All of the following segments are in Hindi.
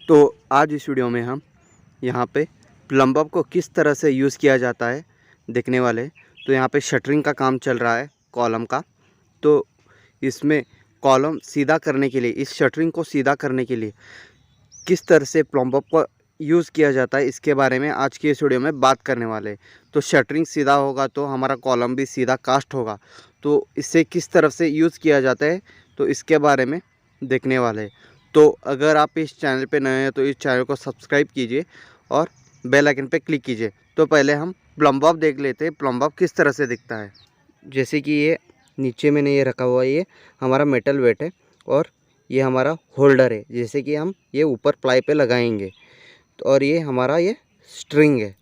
तो आज इस वीडियो में हम यहाँ पे प्लम्बर को किस तरह से यूज़ किया जाता है देखने वाले। तो यहाँ पे शटरिंग का काम चल रहा है कॉलम का। तो इसमें कॉलम सीधा करने के लिए, इस शटरिंग को सीधा करने के लिए किस तरह से प्लम्बर को यूज़ किया जाता है, इसके बारे में आज की इस वीडियो में बात करने वाले हैं। तो शटरिंग सीधा होगा तो हमारा कॉलम भी सीधा कास्ट होगा। तो इसे किस तरह से यूज़ किया जाता है तो इसके बारे में देखने वाले हैं। तो अगर आप इस चैनल पे नए हैं तो इस चैनल को सब्सक्राइब कीजिए और बेल आइकन पे क्लिक कीजिए। तो पहले हम प्लम्बर देख लेते हैं, प्लम्बर किस तरह से दिखता है। जैसे कि ये नीचे मैंने ये रखा हुआ है, ये हमारा मेटल वेट है और ये हमारा होल्डर है, जैसे कि हम ये ऊपर प्लाई पे लगाएंगे। तो और ये हमारा ये स्ट्रिंग है।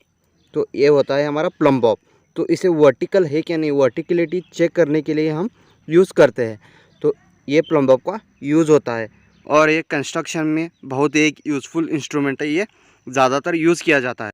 तो ये होता है हमारा प्लम्बर। तो इसे वर्टिकल है क्या नहीं, वर्टिकलिटी चेक करने के लिए हम यूज़ करते हैं। तो ये प्लम्बर का यूज़ होता है और ये कंस्ट्रक्शन में बहुत एक यूज़फुल इंस्ट्रूमेंट है, ये ज़्यादातर यूज़ किया जाता है।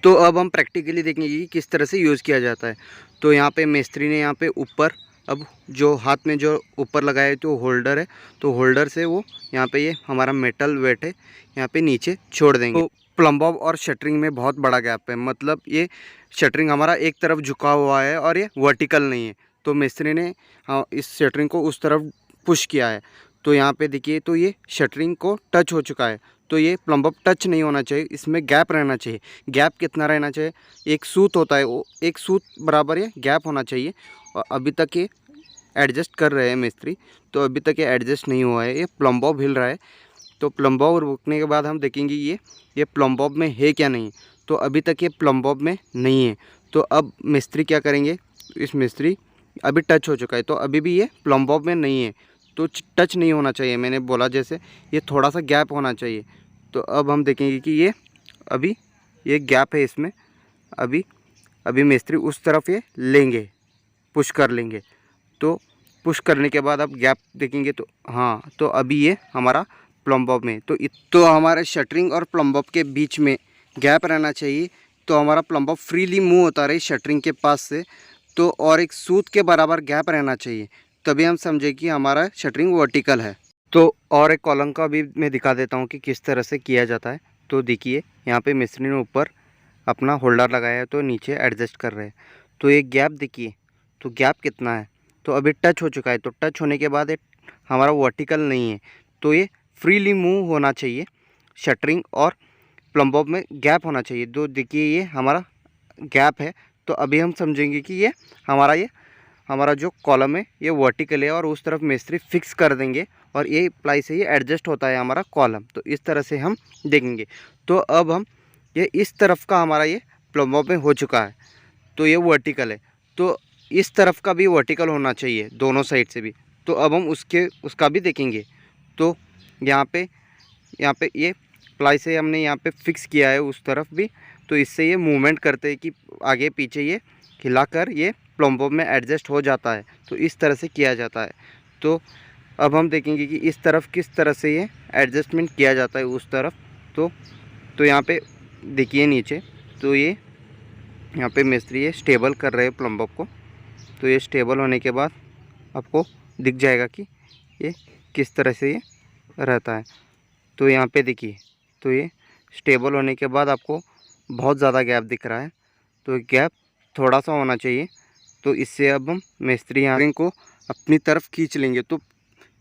तो अब हम प्रैक्टिकली देखेंगे कि किस तरह से यूज़ किया जाता है। तो यहाँ पे मिस्त्री ने यहाँ पे ऊपर, अब जो हाथ में जो ऊपर लगाया है तो होल्डर है, तो होल्डर से वो यहाँ पे ये हमारा मेटल वेट है यहाँ पे नीचे छोड़ देंगे। तो प्लम्बर और शटरिंग में बहुत बड़ा गैप है, मतलब ये शटरिंग हमारा एक तरफ झुका हुआ है और ये वर्टिकल नहीं है। तो मिस्त्री ने इस शटरिंग को उस तरफ पुश किया है। तो यहाँ पे देखिए, तो ये शटरिंग को टच हो चुका है। तो ये प्लम्बर टच नहीं होना चाहिए, इसमें गैप रहना चाहिए। गैप कितना रहना चाहिए, एक सूत होता है वो, एक सूत बराबर ये गैप होना चाहिए। और अभी तक ये एडजस्ट कर रहे हैं मिस्त्री, तो अभी तक ये एडजस्ट नहीं हुआ है, ये प्लम्बर हिल रहा है। तो प्लम्बर रुकने के बाद हम देखेंगे ये प्लम्बर में है क्या नहीं। तो अभी तक ये प्लम्बर में नहीं है। तो अब मिस्त्री क्या करेंगे, इस मिस्त्री अभी टच हो चुका है, तो अभी भी ये प्लम्बर में नहीं है। तो टच नहीं होना चाहिए, मैंने बोला जैसे ये थोड़ा सा गैप होना चाहिए। तो अब हम देखेंगे कि ये अभी ये गैप है इसमें। अभी अभी मिस्त्री उस तरफ ये लेंगे, पुश कर लेंगे। तो पुश करने के बाद अब गैप देखेंगे तो हाँ, तो अभी ये हमारा प्लम्बर में। तो हमारे शटरिंग और प्लम्बर के बीच में गैप रहना चाहिए। तो हमारा प्लम्बर फ्रीली मूव होता रहे शटरिंग के पास से। तो और एक सूत के बराबर गैप रहना चाहिए, तभी हम समझे कि हमारा शटरिंग वर्टिकल है। तो और एक कॉलम का भी मैं दिखा देता हूँ कि किस तरह से किया जाता है। तो देखिए, यहाँ पे मिस्त्री ने ऊपर अपना होल्डर लगाया है तो नीचे एडजस्ट कर रहे हैं। तो ये गैप देखिए, तो गैप कितना है, तो अभी टच हो चुका है। तो टच होने के बाद ये हमारा वर्टिकल नहीं है, तो ये फ्रीली मूव होना चाहिए। शटरिंग और प्लम्बर में गैप होना चाहिए। तो देखिए ये हमारा गैप है। तो अभी हम समझेंगे कि ये हमारा जो कॉलम है ये वर्टिकल है और उस तरफ मिस्त्री फिक्स कर देंगे और ये प्लाई से ये एडजस्ट होता है हमारा कॉलम। तो इस तरह से हम देखेंगे। तो अब हम ये इस तरफ का हमारा ये प्लम्बर में हो चुका है, तो ये वर्टिकल है। तो इस तरफ का भी वर्टिकल होना चाहिए, दोनों साइड से भी। तो अब हम उसका भी देखेंगे। तो यहाँ पे ये प्लाई से हमने यहाँ पे फिक्स किया है उस तरफ भी। तो इससे ये मूवमेंट करते हैं कि आगे पीछे ये हिलाकर ये प्लम्बर में एडजस्ट हो जाता है। तो इस तरह से किया जाता है। तो अब हम देखेंगे कि इस तरफ किस तरह से ये एडजस्टमेंट किया जाता है उस तरफ। तो यहाँ पे देखिए नीचे, तो ये यहाँ पे मिस्त्री ये स्टेबल कर रहे हैं प्लम्बर को। तो ये स्टेबल होने के बाद आपको दिख जाएगा कि ये किस तरह से ये रहता है। तो यहाँ पे देखिए, तो ये स्टेबल होने के बाद आपको बहुत ज़्यादा गैप दिख रहा है, तो गैप थोड़ा सा होना चाहिए। तो इससे अब हम मिस्त्री यहाँ को अपनी तरफ खींच लेंगे, तो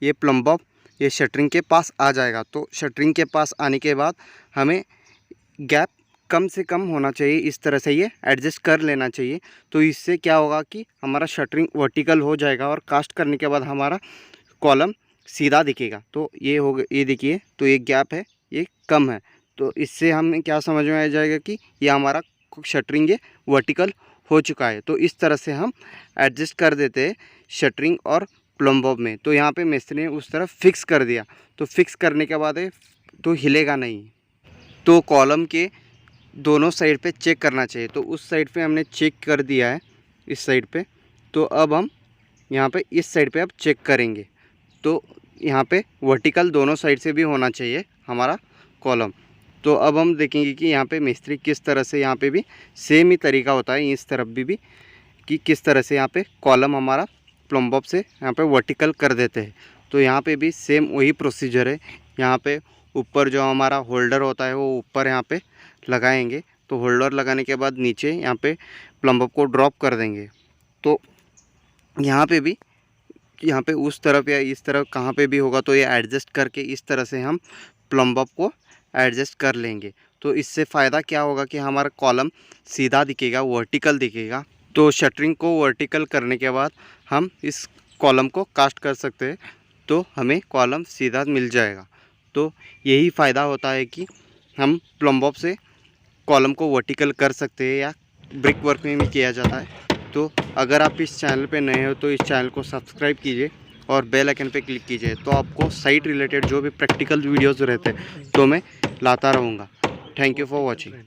ये प्लम्बर ये शटरिंग के पास आ जाएगा। तो शटरिंग के पास आने के बाद हमें गैप कम से कम होना चाहिए, इस तरह से ये एडजस्ट कर लेना चाहिए। तो इससे क्या होगा कि हमारा शटरिंग वर्टिकल हो जाएगा और कास्ट करने के बाद हमारा कॉलम सीधा दिखेगा। तो ये हो गया, ये देखिए, तो ये गैप है, ये कम है। तो इससे हमें क्या समझ में आ जाएगा कि ये हमारा शटरिंग ये वर्टिकल हो चुका है। तो इस तरह से हम एडजस्ट कर देते हैं शटरिंग और प्लम्बर में। तो यहाँ पे मिस्त्री ने उस तरफ फिक्स कर दिया। तो फिक्स करने के बाद तो हिलेगा नहीं। तो कॉलम के दोनों साइड पे चेक करना चाहिए। तो उस साइड पे हमने चेक कर दिया है, इस साइड पे। तो अब हम यहाँ पे इस साइड पे अब चेक करेंगे। तो यहाँ पे वर्टिकल दोनों साइड से भी होना चाहिए हमारा कॉलम। तो अब हम देखेंगे कि यहाँ पे मिस्त्री किस तरह से, यहाँ पे भी सेम ही तरीका होता है इस तरफ भी कि किस तरह से यहाँ पे कॉलम हमारा प्लम्बर से यहाँ पे वर्टिकल कर देते हैं। तो यहाँ पे भी सेम वही प्रोसीजर है। यहाँ पे ऊपर जो हमारा होल्डर होता है वो ऊपर यहाँ पे लगाएंगे। तो होल्डर लगाने के बाद नीचे यहाँ पे प्लम्ब को ड्रॉप कर देंगे। तो यहाँ पे भी, यहाँ पे उस तरफ या इस तरफ कहाँ पे भी होगा तो ये एडजस्ट करके इस तरह से हम प्लम्ब को एडजस्ट कर लेंगे। तो इससे फ़ायदा क्या होगा कि हमारा कॉलम सीधा दिखेगा, वर्टिकल दिखेगा। तो शटरिंग को वर्टिकल करने के बाद हम इस कॉलम को कास्ट कर सकते हैं, तो हमें कॉलम सीधा मिल जाएगा। तो यही फ़ायदा होता है कि हम प्लम्ब से कॉलम को वर्टिकल कर सकते हैं, या ब्रिक वर्क में भी किया जाता है। तो अगर आप इस चैनल पे नए हो तो इस चैनल को सब्सक्राइब कीजिए और बेल आइकन पे क्लिक कीजिए। तो आपको साइट रिलेटेड जो भी प्रैक्टिकल वीडियोज़ रहते हैं तो मैं लाता रहूँगा। Thank you for watching.